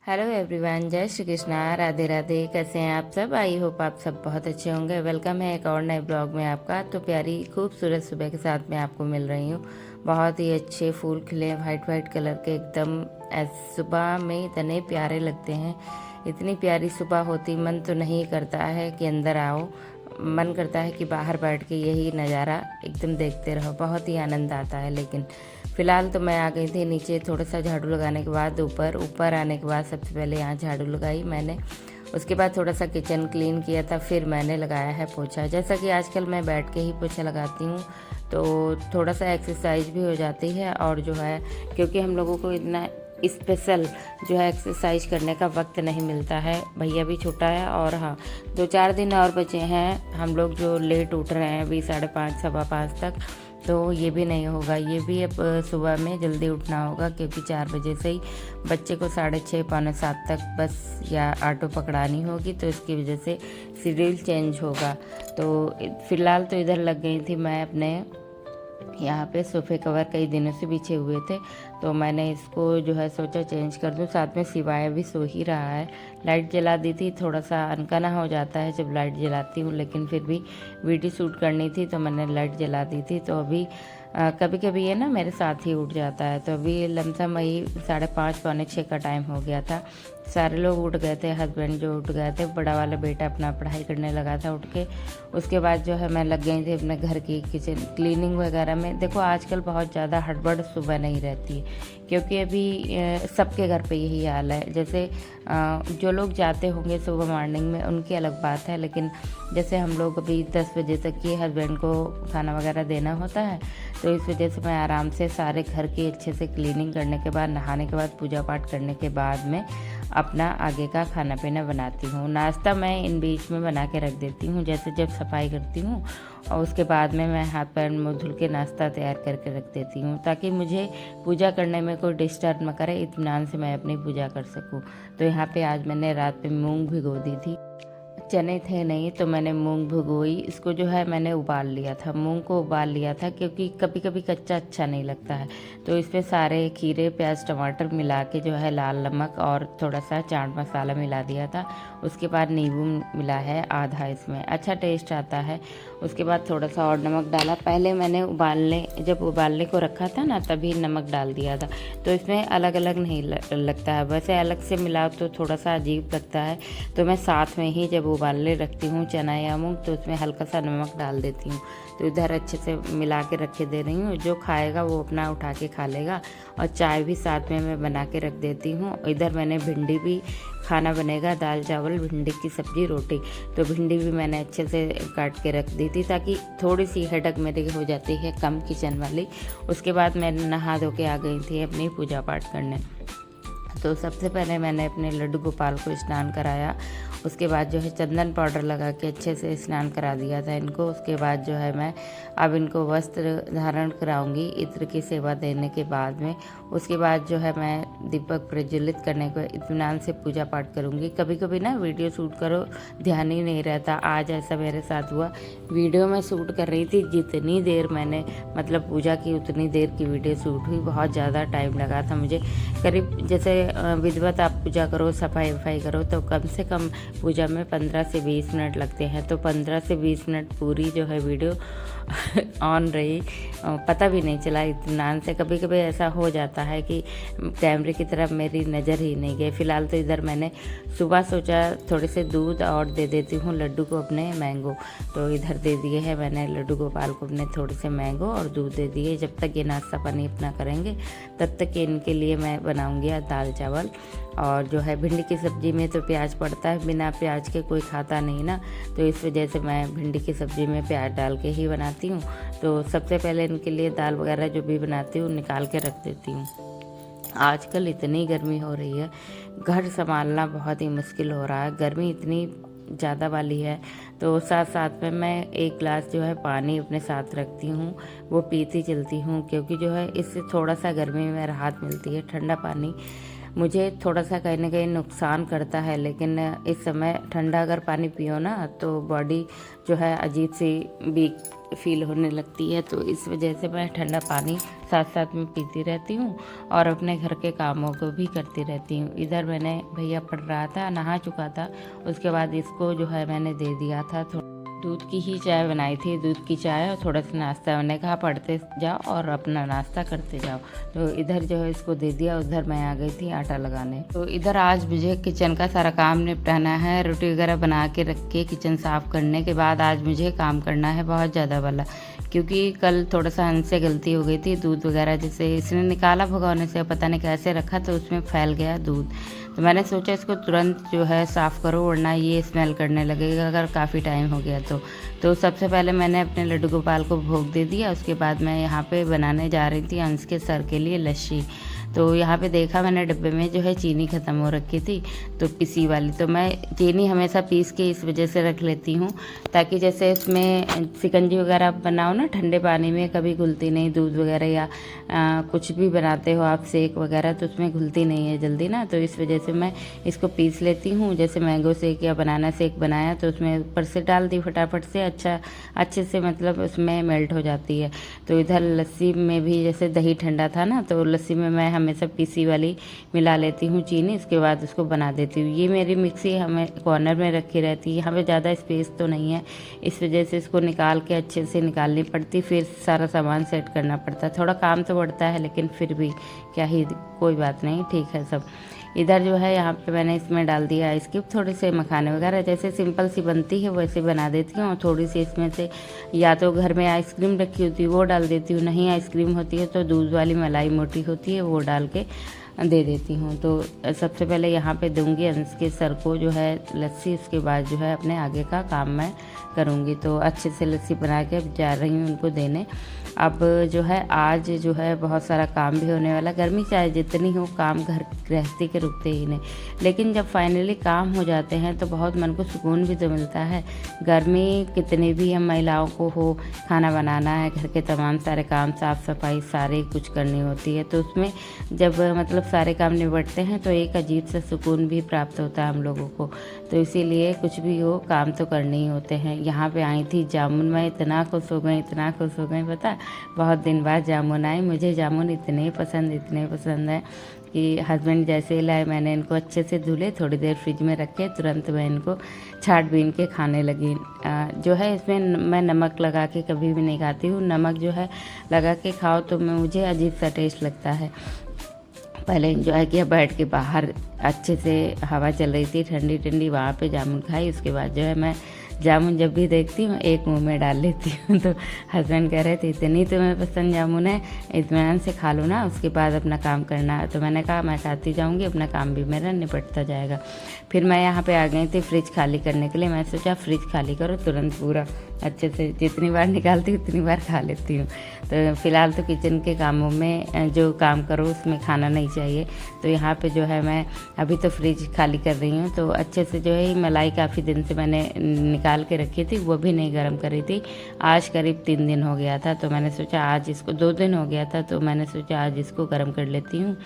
Hello everyone, जय श्री कृष्णा, राधे राधे। कैसे हैं आप सब? आई होप आप सब बहुत अच्छे होंगे। वेलकम है एक और नए ब्लॉग में आपका। तो प्यारी खूबसूरत सुबह के साथ मैं आपको मिल रही हूँ। बहुत ही अच्छे फूल खिले, वाइट वाइट कलर के, एकदम सुबह में इतने प्यारे लगते हैं। इतनी प्यारी सुबह होती, मन तो नहीं करता है कि अंदर आओ, मन करता है कि बाहर बैठ के यही नज़ारा एकदम देखते रहो। बहुत ही आनंद आता है। लेकिन फ़िलहाल तो मैं आ गई थी नीचे, थोड़ा सा झाड़ू लगाने के बाद ऊपर आने के बाद सबसे पहले यहाँ झाड़ू लगाई मैंने। उसके बाद थोड़ा सा किचन क्लीन किया था, फिर मैंने लगाया है पोछा। जैसा कि आजकल मैं बैठ के ही पोछा लगाती हूँ, तो थोड़ा सा एक्सरसाइज भी हो जाती है। और जो है, क्योंकि हम लोगों को इतना स्पेशल जो है एक्सरसाइज करने का वक्त नहीं मिलता है। भैया भी छोटा है और हाँ, 2-4 दिन और बचे हैं। हम लोग जो लेट उठ रहे हैं अभी 5:30 5:15 तक, तो ये भी नहीं होगा। ये भी अब सुबह में जल्दी उठना होगा, क्योंकि 4 बजे से ही बच्चे को 6:30 6:45 तक बस या ऑटो पकड़ानी होगी, तो इसकी वजह से शेड्यूल चेंज होगा। तो फ़िलहाल तो इधर लग गई थी मैं अपने। यहाँ पे सोफ़े कवर कई दिनों से बिछे हुए थे, तो मैंने इसको जो है सोचा चेंज कर दूँ। साथ में सिवाया भी सो ही रहा है। लाइट जला दी थी, थोड़ा सा अनकना हो जाता है जब लाइट जलाती हूँ, लेकिन फिर भी वीडियो शूट करनी थी तो मैंने लाइट जला दी थी। तो अभी कभी कभी ये ना मेरे साथ ही उठ जाता है। तो अभी लमसम वही 5:30 6 का टाइम हो गया था। सारे लोग उठ गए थे, हस्बैंड जो उठ गए थे, बड़ा वाला बेटा अपना पढ़ाई करने लगा था उठ के। उसके बाद जो है मैं लग गई थी अपने घर की किचन क्लीनिंग वगैरह में। देखो आजकल बहुत ज़्यादा हड़बड़ सुबह नहीं रहती है, क्योंकि अभी सबके घर पे यही हाल है। जैसे जो लोग जाते होंगे सुबह मॉर्निंग में उनकी अलग बात है, लेकिन जैसे हम लोग अभी 10 बजे तक ही हस्बैंड को खाना वगैरह देना होता है, तो इस वजह से मैं आराम से सारे घर की अच्छे से क्लीनिंग करने के बाद, नहाने के बाद, पूजा पाठ करने के बाद में अपना आगे का खाना पीना बनाती हूँ। नाश्ता मैं इन बीच में बना के रख देती हूँ, जैसे जब सफाई करती हूँ और उसके बाद में मैं हाथ पैर मुँह धुल के नाश्ता तैयार करके रख देती हूँ, ताकि मुझे पूजा करने में कोई डिस्टर्ब न करे, इत्मीनान से मैं अपनी पूजा कर सकूँ। तो यहाँ पे आज मैंने रात में मूंग भिगो दी थी। चने थे नहीं तो मैंने मूंग भिगोई। इसको जो है मैंने उबाल लिया था, मूंग को उबाल लिया था, क्योंकि कभी कभी कच्चा अच्छा नहीं लगता है। तो इसमें सारे खीरे प्याज टमाटर मिला के जो है लाल नमक और थोड़ा सा चाट मसाला मिला दिया था। उसके बाद नींबू मिला है आधा, इसमें अच्छा टेस्ट आता है। उसके बाद थोड़ा सा और नमक डाला। पहले मैंने जब उबालने को रखा था ना, तभी नमक डाल दिया था, तो इसमें अलग अलग नहीं लगता है। वैसे अलग से मिलाओ तो थोड़ा सा अजीब लगता है, तो मैं साथ में ही जब उबालने रखती हूँ चना या मूंग, तो उसमें हल्का सा नमक डाल देती हूँ। तो इधर अच्छे से मिला के रखे दे रही हूँ। जो खाएगा वो अपना उठा के खा लेगा। और चाय भी साथ में मैं बना के रख देती हूँ। इधर मैंने भिंडी भी, खाना बनेगा दाल चावल भिंडी की सब्ज़ी रोटी, तो भिंडी भी मैंने अच्छे से काट के रख दी थी, ताकि थोड़ी सी हेडक मेरी हो जाती है कम किचन वाली। उसके बाद मैं नहा धो के आ गई थी अपनी पूजा पाठ करने। तो सबसे पहले मैंने अपने लड्डू गोपाल को स्नान कराया। उसके बाद जो है चंदन पाउडर लगा के अच्छे से स्नान करा दिया था इनको। उसके बाद जो है मैं अब इनको वस्त्र धारण कराऊंगी इत्र की सेवा देने के बाद में। उसके बाद जो है मैं दीपक प्रज्वलित करने को इत्मीनान से पूजा पाठ करूंगी। कभी कभी ना वीडियो शूट करो, ध्यान ही नहीं रहता। आज ऐसा मेरे साथ हुआ, वीडियो में शूट कर रही थी, जितनी देर मैंने मतलब पूजा की उतनी देर की वीडियो शूट हुई। बहुत ज़्यादा टाइम लगा था मुझे। करीब जैसे विधिवत आप पूजा करो, सफाई वफाई करो, तो कम से कम पूजा में 15 से 20 मिनट लगते हैं। तो 15 से 20 मिनट पूरी जो है वीडियो ऑन रही, पता भी नहीं चला इत्मीनान से। कभी कभी ऐसा हो जाता है कि कैमरे की तरफ मेरी नज़र ही नहीं गई। फ़िलहाल तो इधर मैंने सुबह सोचा थोड़े से दूध और दे देती हूँ लड्डू को अपने, मैंगो। तो इधर दे दिए हैं मैंने लड्डू गोपाल को अपने थोड़े से मैंगो और दूध दे दिए। जब तक ये नाश्ता पानी अपना करेंगे, तब तक इनके लिए मैं बनाऊँगी दाल चावल। और जो है भिंडी की सब्ज़ी में तो प्याज पड़ता है, बिना प्याज के कोई खाता नहीं ना, तो इस वजह से मैं भिंडी की सब्ज़ी में प्याज डाल के ही बनाती हूँ। तो सबसे पहले इनके लिए दाल वगैरह जो भी बनाती हूँ निकाल के रख देती हूँ। आजकल इतनी गर्मी हो रही है, घर संभालना बहुत ही मुश्किल हो रहा है। गर्मी इतनी ज़्यादा वाली है, तो साथ साथ में मैं एक गिलास जो है पानी अपने साथ रखती हूँ, वो पीती चलती हूँ, क्योंकि जो है इससे थोड़ा सा गर्मी में राहत मिलती है। ठंडा पानी मुझे थोड़ा सा कहीं ना कहीं नुकसान करता है, लेकिन इस समय ठंडा अगर पानी पियो ना तो बॉडी जो है अजीब सी वीक फील होने लगती है। तो इस वजह से मैं ठंडा पानी साथ साथ में पीती रहती हूँ और अपने घर के कामों को भी करती रहती हूँ। इधर मैंने भैया पढ़ रहा था, नहा चुका था, उसके बाद इसको जो है मैंने दे दिया था। दूध की ही चाय बनाई थी, दूध की चाय और थोड़ा सा नाश्ता। मैंने कहा पढ़ते जाओ और अपना नाश्ता करते जाओ, तो इधर जो है इसको दे दिया। उधर मैं आ गई थी आटा लगाने। तो इधर आज मुझे किचन का सारा काम निपटाना है। रोटी वगैरह बना के रख के किचन साफ़ करने के बाद आज मुझे काम करना है बहुत ज़्यादा वाला, क्योंकि कल थोड़ा सा हमसे गलती हो गई थी। दूध वगैरह जैसे इसने निकाला भगोने से, पता नहीं कैसे रखा तो उसमें फैल गया दूध। तो मैंने सोचा इसको तुरंत जो है साफ़ करो, वरना ये स्मेल करने लगेगा अगर काफ़ी टाइम हो गया तो सबसे पहले मैंने अपने लड्डू गोपाल को भोग दे दिया। उसके बाद मैं यहाँ पे बनाने जा रही थी अंश के सर के लिए लस्सी। तो यहाँ पे देखा मैंने डिब्बे में जो है चीनी ख़त्म हो रखी थी, तो पिसी वाली। तो मैं चीनी हमेशा पीस के इस वजह से रख लेती हूँ ताकि जैसे इसमें शिकंजी वगैरह बनाओ ना ठंडे पानी में, कभी घुलती नहीं। दूध वगैरह या कुछ भी बनाते हो आप शेक वगैरह, तो उसमें घुलती नहीं है जल्दी ना। तो इस वजह से मैं इसको पीस लेती हूँ। जैसे मैंगो शेक या बनाना शेक बनाया तो उसमें ऊपर से डाल दी फटाफट से, अच्छे से मतलब उसमें मेल्ट हो जाती है। तो इधर लस्सी में भी जैसे दही ठंडा था ना, तो लस्सी में मैं हमेशा पीसी वाली मिला लेती हूँ चीनी, उसके बाद उसको बना देती हूँ। ये मेरी मिक्सी हमें कॉर्नर में रखी रहती है, यहाँ पे ज़्यादा स्पेस तो नहीं है, इस वजह से इसको निकाल के अच्छे से निकालनी पड़ती, फिर सारा सामान सेट करना पड़ता है। थोड़ा काम तो बढ़ता है लेकिन फिर भी क्या ही, कोई बात नहीं, ठीक है सब। इधर जो है यहाँ पे मैंने इसमें डाल दिया आइस क्यूब, थोड़े से मखाने वगैरह, जैसे सिंपल सी बनती है वैसे बना देती हूँ। और थोड़ी सी इसमें से या तो घर में आइसक्रीम रखी होती है वो डाल देती हूँ, नहीं आइसक्रीम होती है तो दूध वाली मलाई मोटी होती है वो डाल के दे देती हूँ। तो सबसे पहले यहाँ पे दूंगी अंश के सर को जो है लस्सी, उसके बाद जो है अपने आगे का काम मैं करूँगी। तो अच्छे से लस्सी बना के अब जा रही हूँ उनको देने। अब जो है आज जो है बहुत सारा काम भी होने वाला। गर्मी चाहे जितनी हो, काम घर गृहस्थी के रुकते ही नहीं, लेकिन जब फाइनली काम हो जाते हैं तो बहुत मन को सुकून भी तो मिलता है। गर्मी कितनी भी हम महिलाओं को हो, खाना बनाना है, घर के तमाम सारे काम, साफ़ सफाई सारे कुछ करनी होती है, तो उसमें जब मतलब सारे काम निपटते हैं तो एक अजीब सा सुकून भी प्राप्त होता है हम लोगों को। तो इसीलिए कुछ भी हो काम तो करने ही होते हैं। यहाँ पे आई थी जामुन, मैं इतना खुश हो गई, इतना खुश हो गई, पता बहुत दिन बाद जामुन आई। मुझे जामुन इतने पसंद है कि हस्बैंड जैसे लाए, मैंने इनको अच्छे से धुले, थोड़ी देर फ्रिज में रखे, तुरंत मैं इनको छाट बीन के खाने लगी। जो है इसमें मैं नमक लगा के कभी भी नहीं खाती हूँ। नमक जो है लगा के खाओ तो मुझे अजीब सा टेस्ट लगता है। पहले इंजॉय किया बैठ के, बाहर अच्छे से हवा चल रही थी ठंडी ठंडी, वहाँ पे जामुन खाई। उसके बाद जो है मैं जामुन जब भी देखती हूँ एक मुंह में डाल लेती हूँ। तो हस्बैंड कह रहे थे इतनी तुम्हें पसंद जामुन है, इत्मीनान से खा लो ना, उसके बाद अपना काम करना है। तो मैंने कहा मैं खाती जाऊँगी, अपना काम भी मेरा निपटता जाएगा। फिर मैं यहाँ पे आ गई थी फ्रिज खाली करने के लिए। मैं सोचा फ्रिज खाली करो तुरंत पूरा, अच्छे से जितनी बार निकालती हूँ उतनी बार खा लेती हूँ। तो फिलहाल तो किचन के कामों में जो काम करो उसमें खाना नहीं चाहिए। तो यहाँ पे जो है मैं अभी तो फ्रिज खाली कर रही हूँ। तो अच्छे से जो है मलाई काफ़ी दिन से मैंने निकाल के रखी थी, वो भी नहीं गर्म करी थी। आज करीब 3 दिन हो गया था, तो मैंने सोचा आज इसको, 2 दिन हो गया था, तो मैंने सोचा आज इसको गर्म कर लेती हूँ।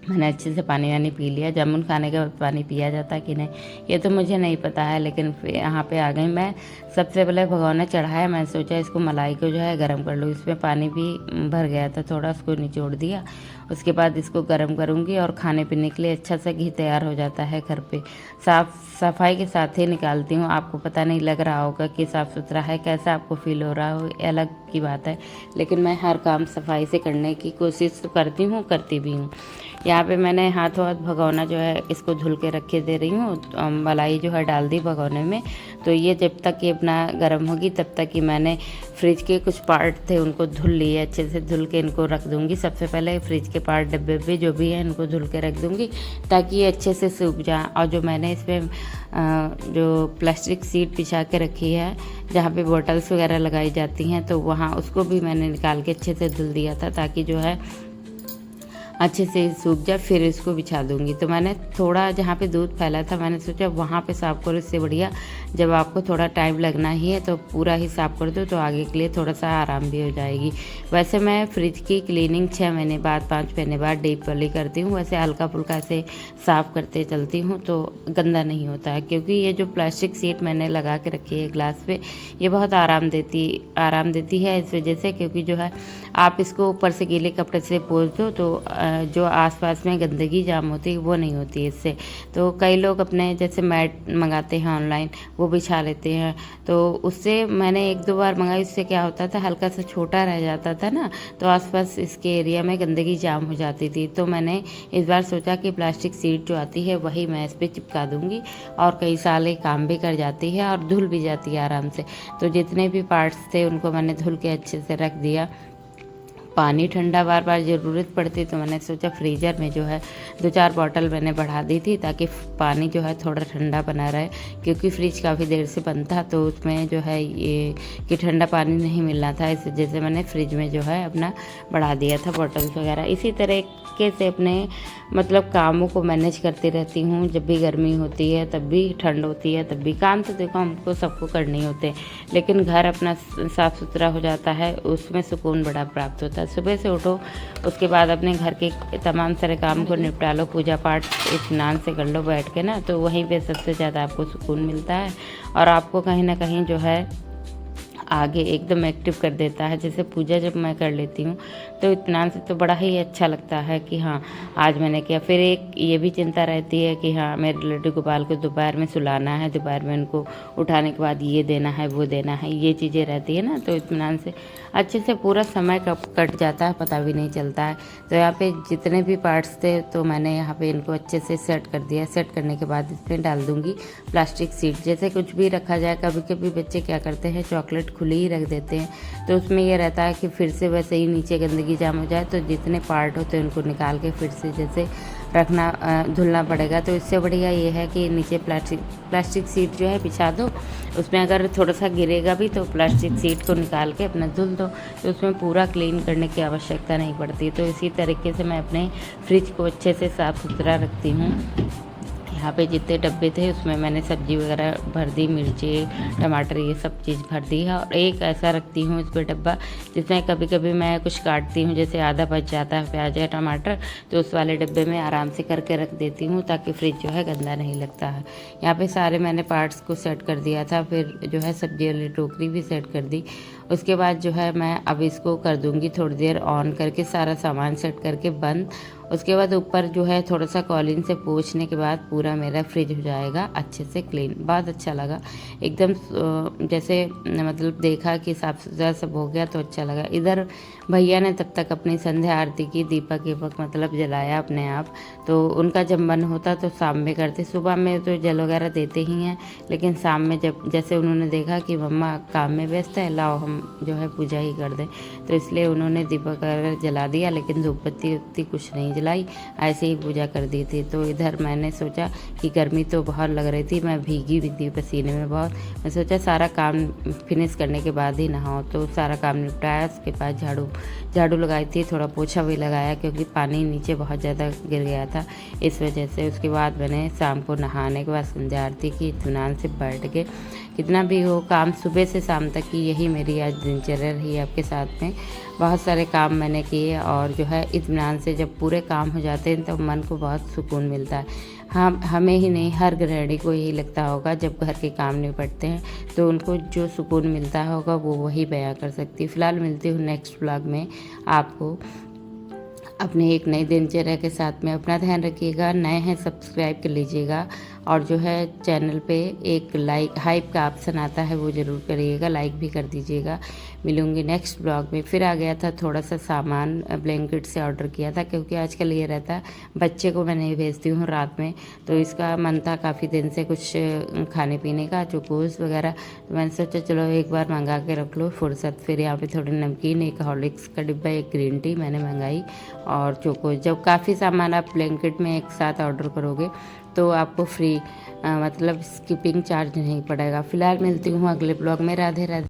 मैंने अच्छे से पानी वानी पी लिया। जामुन खाने के बाद पानी पिया जाता कि नहीं ये तो मुझे नहीं पता है, लेकिन यहाँ पे आ गई मैं। सबसे पहले भगोना चढ़ाया, मैं सोचा इसको मलाई को जो है गर्म कर लूँ। इसमें पानी भी भर गया था थोड़ा, उसको निचोड़ दिया। उसके बाद इसको गर्म करूँगी और खाने पीने के लिए अच्छा सा घी तैयार हो जाता है घर पे। साफ़ सफाई के साथ ही निकालती हूँ। आपको पता नहीं लग रहा होगा कि साफ़ सुथरा है, कैसा आपको फील हो रहा हो, ये अलग की बात है, लेकिन मैं हर काम सफाई से करने की कोशिश तो करती हूँ, करती भी हूँ। यहाँ पे मैंने हाथों हाथ भगोना जो है इसको धुल के रखे दे रही हूँ। मलाई जो है डाल दी भगोने में। तो ये जब तक ये अपना गर्म होगी तब तक ही मैंने फ्रिज के कुछ पार्ट थे उनको धुल लिए, अच्छे से धुल के इनको रख दूँगी। सबसे पहले फ्रिज के पार्ट डब्बे जो भी हैं इनको धुल के रख दूँगी ताकि ये अच्छे से सूख जाए। और जो मैंने इसमें जो प्लास्टिक सीट बिछा के रखी है जहाँ पे बॉटल्स वगैरह लगाई जाती हैं, तो वहाँ उसको भी मैंने निकाल के अच्छे से धुल दिया था ताकि जो है अच्छे से सूख जाए फिर इसको बिछा दूँगी। तो मैंने थोड़ा जहाँ पे दूध फैला था मैंने सोचा वहाँ पे साफ़ करो, इससे बढ़िया जब आपको थोड़ा टाइम लगना ही है तो पूरा ही साफ़ कर दो, तो आगे के लिए थोड़ा-सा आराम भी हो जाएगी। वैसे मैं फ्रिज की क्लीनिंग 6 महीने बाद 5 महीने बाद डीप वाली करती हूँ। वैसे हल्का-फुल्का ऐसे साफ़ करते चलती हूँ तो गंदा नहीं होता है, क्योंकि ये जो प्लास्टिक शीट मैंने लगा के रखी है ग्लास पे, ये बहुत आराम देती है इस वजह से, क्योंकि जो है आप इसको ऊपर से गीले कपड़े से पोंछ दो तो जो आसपास में गंदगी जाम होती है वो नहीं होती है इससे। तो कई लोग अपने जैसे मैट मंगाते हैं ऑनलाइन, वो बिछा लेते हैं, तो उससे मैंने 1-2 बार मंगाई, उससे क्या होता था हल्का सा छोटा रह जाता था ना, तो आसपास इसके एरिया में गंदगी जाम हो जाती थी। तो मैंने इस बार सोचा कि प्लास्टिक शीट जो आती है वही मैं इस पर चिपका दूँगी, और कई साल ये काम भी कर जाती है और धुल भी जाती है आराम से। तो जितने भी पार्ट्स थे उनको मैंने धुल के अच्छे से रख दिया। पानी ठंडा बार बार ज़रूरत पड़ती तो मैंने सोचा फ्रीज़र में जो है 2-4 बॉटल मैंने बढ़ा दी थी, ताकि पानी जो है थोड़ा ठंडा बना रहे, क्योंकि फ्रिज काफ़ी देर से बंद था तो उसमें जो है ये कि ठंडा पानी नहीं मिलना था, इस वजह से मैंने फ्रिज में जो है अपना बढ़ा दिया था बॉटल्स वगैरह। इसी तरीके से अपने मतलब कामों को मैनेज करती रहती हूँ। जब भी गर्मी होती है तब भी ठंड होती है तब भी, काम तो देखो हमको सबको करने होते हैं, लेकिन घर अपना साफ़ सुथरा हो जाता है उसमें सुकून बड़ा प्राप्त होता है। सुबह से उठो, उसके बाद अपने घर के तमाम सारे काम को निपटा लो, पूजा पाठ इत्मीनान से कर लो बैठ के ना, तो वहीं पे सबसे ज़्यादा आपको सुकून मिलता है और आपको कहीं ना कहीं जो है आगे एकदम एक्टिव कर देता है। जैसे पूजा जब मैं कर लेती हूँ तो इत्मीनान से तो बड़ा ही अच्छा लगता है कि हाँ आज मैंने किया। फिर एक ये भी चिंता रहती है कि हाँ मेरे लड्डू गोपाल को दोपहर में सुलाना है, दोपहर में उनको उठाने के बाद ये देना है वो देना है, ये चीज़ें रहती है ना, तो इत्मीनान से अच्छे से पूरा समय कब कट जाता है पता भी नहीं चलता है। तो यहाँ पे जितने भी पार्ट्स थे तो मैंने यहाँ पे इनको अच्छे से सेट कर दिया। सेट करने के बाद इसमें डाल दूँगी प्लास्टिक शीट। जैसे कुछ भी रखा जाए, कभी कभी बच्चे क्या करते हैं चॉकलेट खुली ही रख देते हैं, तो उसमें ये रहता है कि फिर से वैसे ही नीचे गंदगी जाम हो जाए, तो जितने पार्ट होते हैं उनको निकाल के फिर से जैसे रखना धुलना पड़ेगा। तो इससे बढ़िया ये है कि नीचे प्लास्टिक शीट जो है बिछा दो, उसमें अगर थोड़ा सा गिरेगा भी तो प्लास्टिक शीट को निकाल के अपना धुल दो, तो उसमें पूरा क्लीन करने की आवश्यकता नहीं पड़ती। तो इसी तरीके से मैं अपने फ्रिज को अच्छे से साफ़ सुथरा रखती हूँ। यहाँ पे जितने डब्बे थे उसमें मैंने सब्जी वगैरह भर दी, मिर्ची टमाटर ये सब चीज़ भर दी है। और एक ऐसा रखती हूँ इस पर डब्बा जिसमें कभी कभी मैं कुछ काटती हूँ, जैसे आधा बच जाता है प्याज या टमाटर, तो उस वाले डब्बे में आराम से करके रख देती हूँ ताकि फ्रिज जो है गंदा नहीं लगता है। यहाँ पे सारे मैंने पार्ट्स को सेट कर दिया था, फिर जो है सब्जी वाली टोकरी भी सेट कर दी। उसके बाद जो है मैं अब इसको कर दूँगी थोड़ी देर ऑन करके, सारा सामान सेट करके बंद। उसके बाद ऊपर जो है थोड़ा सा कॉलिन से पोंछने के बाद पूरा मेरा फ्रिज हो जाएगा अच्छे से क्लीन। बहुत अच्छा लगा एकदम, जैसे मतलब देखा कि साफ़ सुथरा सब हो गया तो अच्छा लगा। इधर भैया ने तब तक अपनी संध्या आरती की, दीपक वीपक मतलब जलाया अपने आप। तो उनका जब मन होता तो शाम में करते, सुबह में तो जल वगैरह देते ही हैं, लेकिन शाम में जब जैसे उन्होंने देखा कि मम्मा काम में व्यस्त है, लाओ हम जो है पूजा ही कर दें, तो इसलिए उन्होंने दीपक वगैरह जला दिया, लेकिन धूप बत्ती उतनी कुछ नहीं जलाई, ऐसे ही पूजा कर दी थी। तो इधर मैंने सोचा कि गर्मी तो बहुत लग रही थी, मैं भीगी भी थी पसीने में बहुत, मैं सोचा सारा काम फिनिश करने के बाद ही नहाओ, तो सारा काम निपटाया। उसके बाद झाड़ू लगाई थी, थोड़ा पोछा भी लगाया क्योंकि पानी नीचे बहुत ज़्यादा गिर गया था इस वजह से। उसके बाद मैंने शाम को नहाने के बाद संध्या आरती की, इत्मीनान से बैठ के। कितना भी हो काम सुबह से शाम तक की यही मेरी आज दिनचर्या रही आपके साथ में। बहुत सारे काम मैंने किए और जो है इत्मीनान से जब पूरे काम हो जाते हैं तब मन को बहुत सुकून मिलता है। हमें ही नहीं हर गृहिणी को यही लगता होगा, जब घर के काम निपटते हैं तो उनको जो सुकून मिलता होगा वो वही बयां कर सकती। फ़िलहाल मिलती हूँ नेक्स्ट व्लॉग में आपको अपने एक नई दिनचर्या के साथ में। अपना ध्यान रखिएगा, नए हैं सब्सक्राइब कर लीजिएगा, और जो है चैनल पे एक लाइक हाइप का ऑप्शन आता है वो ज़रूर करिएगा, लाइक भी कर दीजिएगा। मिलूँगी नेक्स्ट ब्लॉग में। फिर आ गया था थोड़ा सा सामान ब्लैंकेट से ऑर्डर किया था, क्योंकि आजकल ये रहता है बच्चे को मैं नहीं भेजती हूँ रात में, तो इसका मन था काफ़ी दिन से कुछ खाने पीने का, चोकोस वगैरह, तो मैंने सोचा चलो एक बार मंगा के रख लो फुर्सत। फिर यहाँ पे थोड़ी नमकीन, एक हॉर्लिक्स का डिब्बा, एक ग्रीन टी मैंने मंगाई और चोकोस। जब काफ़ी सामान आप ब्लैंकेट में एक साथ ऑर्डर करोगे तो आपको फ्री मतलब स्किपिंग चार्ज नहीं पड़ेगा। फ़िलहाल मिलती हूँ अगले ब्लॉग में। राधे राधे।